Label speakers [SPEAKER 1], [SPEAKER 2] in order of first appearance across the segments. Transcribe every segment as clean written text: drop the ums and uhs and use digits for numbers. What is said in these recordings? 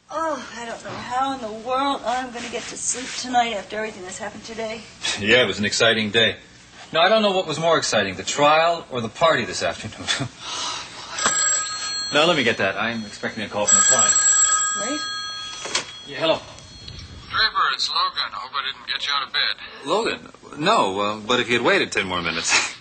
[SPEAKER 1] Oh, I don't know how in the world I'm going to get to sleep tonight after everything that's happened today.
[SPEAKER 2] Yeah, it was an exciting day. No, I don't know what was more exciting, the trial or the party this afternoon. No, let me get that. I'm expecting a call from a client.
[SPEAKER 1] Right?
[SPEAKER 2] Yeah, hello.
[SPEAKER 3] Draper, it's Logan. Hope I didn't get you out of bed.
[SPEAKER 2] Logan? No, but if you had waited 10 more minutes.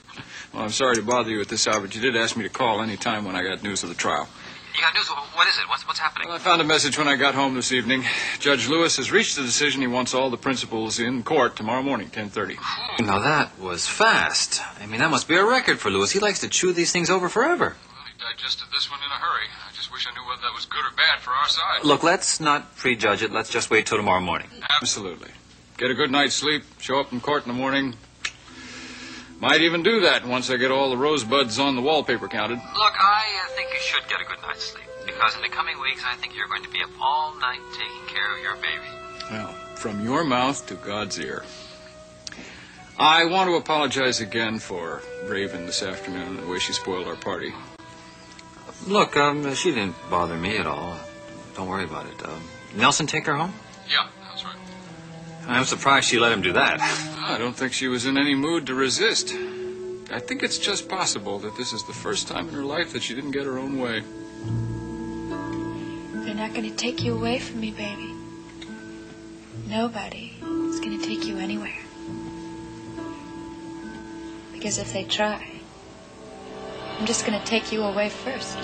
[SPEAKER 3] Well, I'm sorry to bother you at this hour, but you did ask me to call any time when I got news of the trial.
[SPEAKER 2] You got news? What is it? What's happening?
[SPEAKER 3] Well, I found a message when I got home this evening. Judge Lewis has reached a decision. He wants all the principals in court tomorrow morning, 10:30.
[SPEAKER 2] Now, that was fast. I mean, that must be a record for Lewis. He likes to chew these things over forever.
[SPEAKER 3] Well, he digested this one in a hurry. I just wish I knew whether that was good or bad for our side.
[SPEAKER 2] Look, let's not prejudge it. Let's just wait till tomorrow morning.
[SPEAKER 3] Absolutely. Get a good night's sleep, show up in court in the morning. Might even do that once I get all the rosebuds on the wallpaper counted.
[SPEAKER 2] Look, I think you should get a good night's sleep. Because in the coming weeks, I think you're going to be up all night taking care of your baby.
[SPEAKER 3] Well, from your mouth to God's ear. I want to apologize again for Raven this afternoon and the way she spoiled our party.
[SPEAKER 2] Look, she didn't bother me at all. Don't worry about it. Nelson take her home?
[SPEAKER 3] Yeah, that's right.
[SPEAKER 2] I'm surprised she let him do that.
[SPEAKER 3] I don't think she was in any mood to resist. I think it's just possible that this is the first time in her life that she didn't get her own way.
[SPEAKER 4] They're not going to take you away from me, baby. Nobody is going to take you anywhere. Because if they try, I'm just going to take you away first.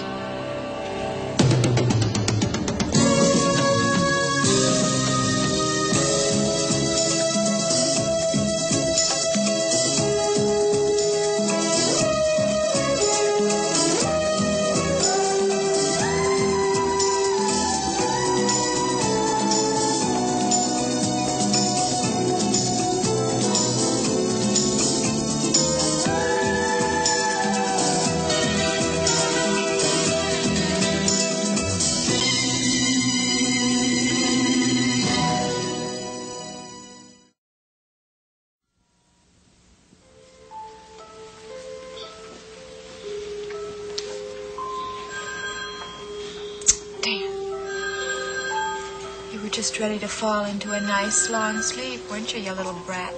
[SPEAKER 4] Just ready to fall into a nice long sleep, weren't you, you little brat?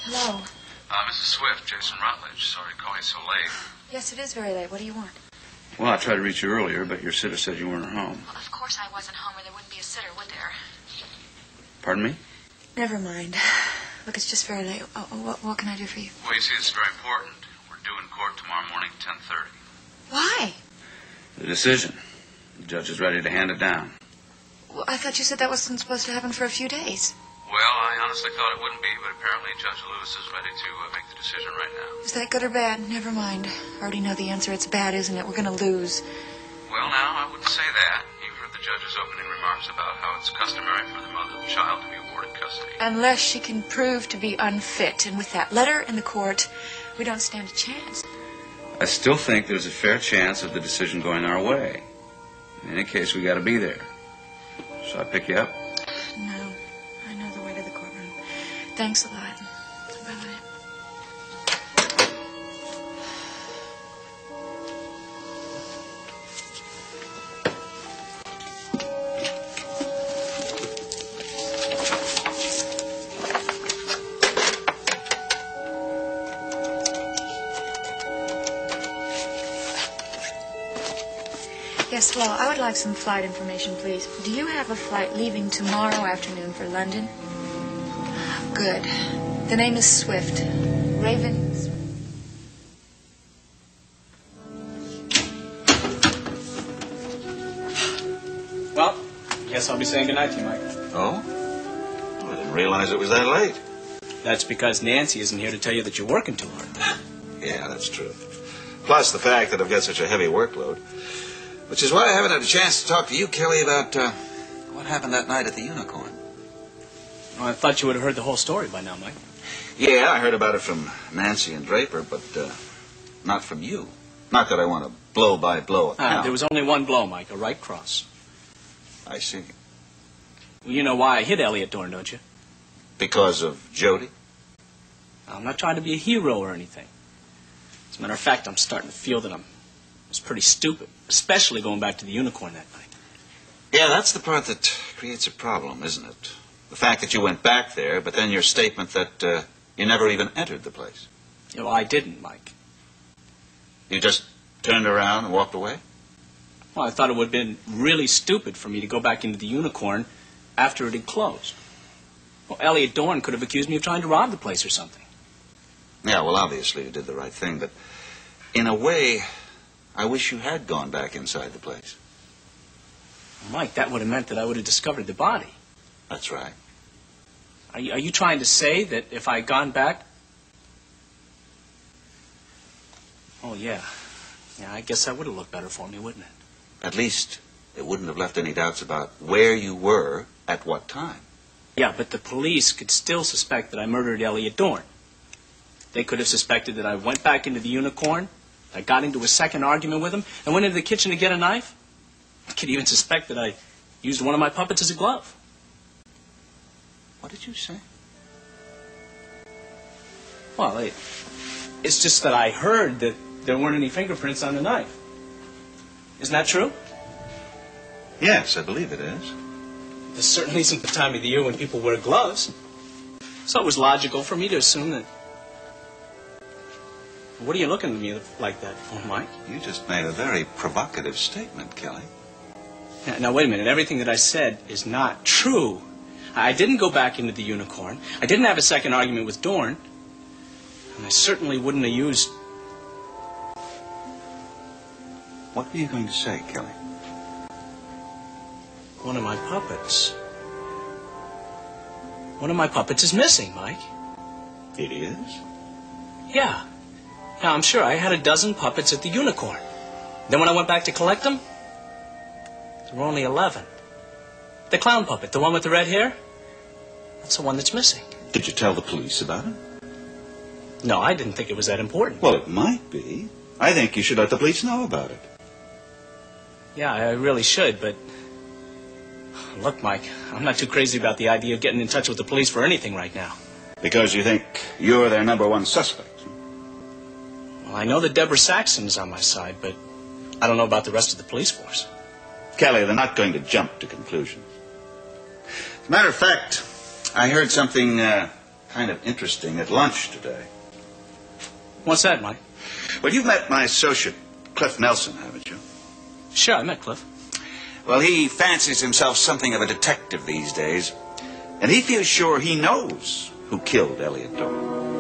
[SPEAKER 4] Hello.
[SPEAKER 5] Mrs. Swift, Jason Rutledge. Sorry to call you so late.
[SPEAKER 4] Yes, it is very late. What do you want?
[SPEAKER 5] Well, I tried to reach you earlier, but your sitter said you weren't at home.
[SPEAKER 4] Well, of course I wasn't home, or there wouldn't be a sitter, would there?
[SPEAKER 5] Pardon me?
[SPEAKER 4] Never mind. Look, it's just very late. What can I do for you?
[SPEAKER 5] Well, you see, it's very important. We're due in court tomorrow morning at 10:30.
[SPEAKER 4] Why?
[SPEAKER 5] The decision. The judge is ready to hand it down.
[SPEAKER 4] Well, I thought you said that wasn't supposed to happen for a few days.
[SPEAKER 5] Well, I honestly thought it wouldn't be, but apparently Judge Lewis is ready to make the decision right now.
[SPEAKER 4] Is that good or bad? Never mind. I already know the answer. It's bad, isn't it? We're going to lose.
[SPEAKER 5] Well, now, I wouldn't say that. You've heard the judge's opening remarks about how it's customary for the mother of the child to be awarded custody.
[SPEAKER 4] Unless she can prove to be unfit. And with that letter in the court, we don't stand a chance.
[SPEAKER 5] I still think there's a fair chance of the decision going our way. In any case, we got to be there. Shall I pick you up?
[SPEAKER 4] No. I know the way to the courtroom. Thanks a lot. Bye-bye. Yes, hello. I would like some flight information, please. Do you have a flight leaving tomorrow afternoon for London? Good. The name is Swift. Raven.
[SPEAKER 6] Well, guess I'll be saying goodnight to you, Mike.
[SPEAKER 7] Oh? I didn't realize it was that late.
[SPEAKER 6] That's because Nancy isn't here to tell you that you're working too hard.
[SPEAKER 7] Yeah, that's true. Plus the fact that I've got such a heavy workload. Which is why I haven't had a chance to talk to you, Kelly, about what happened that night at the Unicorn.
[SPEAKER 6] Well, I thought you would have heard the whole story by now, Mike.
[SPEAKER 7] Yeah, I heard about it from Nancy and Draper, but not from you. Not that I want a blow-by-blow account.
[SPEAKER 6] There was only one blow, Mike, a right cross.
[SPEAKER 7] I see.
[SPEAKER 6] Well, you know why I hit Elliot Dorn, don't you?
[SPEAKER 7] Because of Jody?
[SPEAKER 6] I'm not trying to be a hero or anything. As a matter of fact, I'm starting to feel that I was pretty stupid, especially going back to the Unicorn that night.
[SPEAKER 7] Yeah, that's the part that creates a problem, isn't it? The fact that you went back there, but then your statement that you never even entered the place.
[SPEAKER 6] Yeah, well, I didn't, Mike.
[SPEAKER 7] You just turned around and walked away?
[SPEAKER 6] Well, I thought it would have been really stupid for me to go back into the Unicorn after it had closed. Well, Elliot Dorn could have accused me of trying to rob the place or something.
[SPEAKER 7] Yeah, well, obviously you did the right thing, but in a way, I wish you had gone back inside the place.
[SPEAKER 6] Mike, that would have meant that I would have discovered the body.
[SPEAKER 7] That's right.
[SPEAKER 6] Are you trying to say that if I had gone back... Oh, yeah. Yeah, I guess that would have looked better for me, wouldn't it?
[SPEAKER 7] At least it wouldn't have left any doubts about where you were at what time.
[SPEAKER 6] Yeah, but the police could still suspect that I murdered Elliot Dorn. They could have suspected that I went back into the Unicorn, I got into a second argument with him, and went into the kitchen to get a knife. They could even suspect that I used one of my puppets as a glove.
[SPEAKER 7] What did you say?
[SPEAKER 6] Well, it's just that I heard that there weren't any fingerprints on the knife. Isn't that true?
[SPEAKER 7] Yes, I believe it is.
[SPEAKER 6] This certainly isn't the time of the year when people wear gloves. So it was logical for me to assume that... What are you looking at me like that for, Mike?
[SPEAKER 7] You just made a very provocative statement, Kelly.
[SPEAKER 6] Now, wait a minute. Everything that I said is not true. I didn't go back into the Unicorn. I didn't have a second argument with Dorn. And I certainly wouldn't have used...
[SPEAKER 7] What were you going to say, Kelly?
[SPEAKER 6] One of my puppets. One of my puppets is missing, Mike.
[SPEAKER 7] It is?
[SPEAKER 6] Yeah. Now, I'm sure I had a dozen puppets at the Unicorn. Then when I went back to collect them, there were only 11. The clown puppet, the one with the red hair, that's the one that's missing.
[SPEAKER 7] Did you tell the police about it?
[SPEAKER 6] No, I didn't think it was that important.
[SPEAKER 7] Well, it might be. I think you should let the police know about it.
[SPEAKER 6] Yeah, I really should, but... Look, Mike, I'm not too crazy about the idea of getting in touch with the police for anything right now.
[SPEAKER 7] Because you think you're their number one suspect?
[SPEAKER 6] Well, I know that Deborah Saxon's on my side, but I don't know about the rest of the police force.
[SPEAKER 7] Kelly, they're not going to jump to conclusions. As a matter of fact, I heard something kind of interesting at lunch today.
[SPEAKER 6] What's that, Mike?
[SPEAKER 7] Well, you've met my associate, Cliff Nelson, haven't you?
[SPEAKER 6] Sure, I met Cliff.
[SPEAKER 7] Well, he fancies himself something of a detective these days, and he feels sure he knows who killed Elliot Dorn.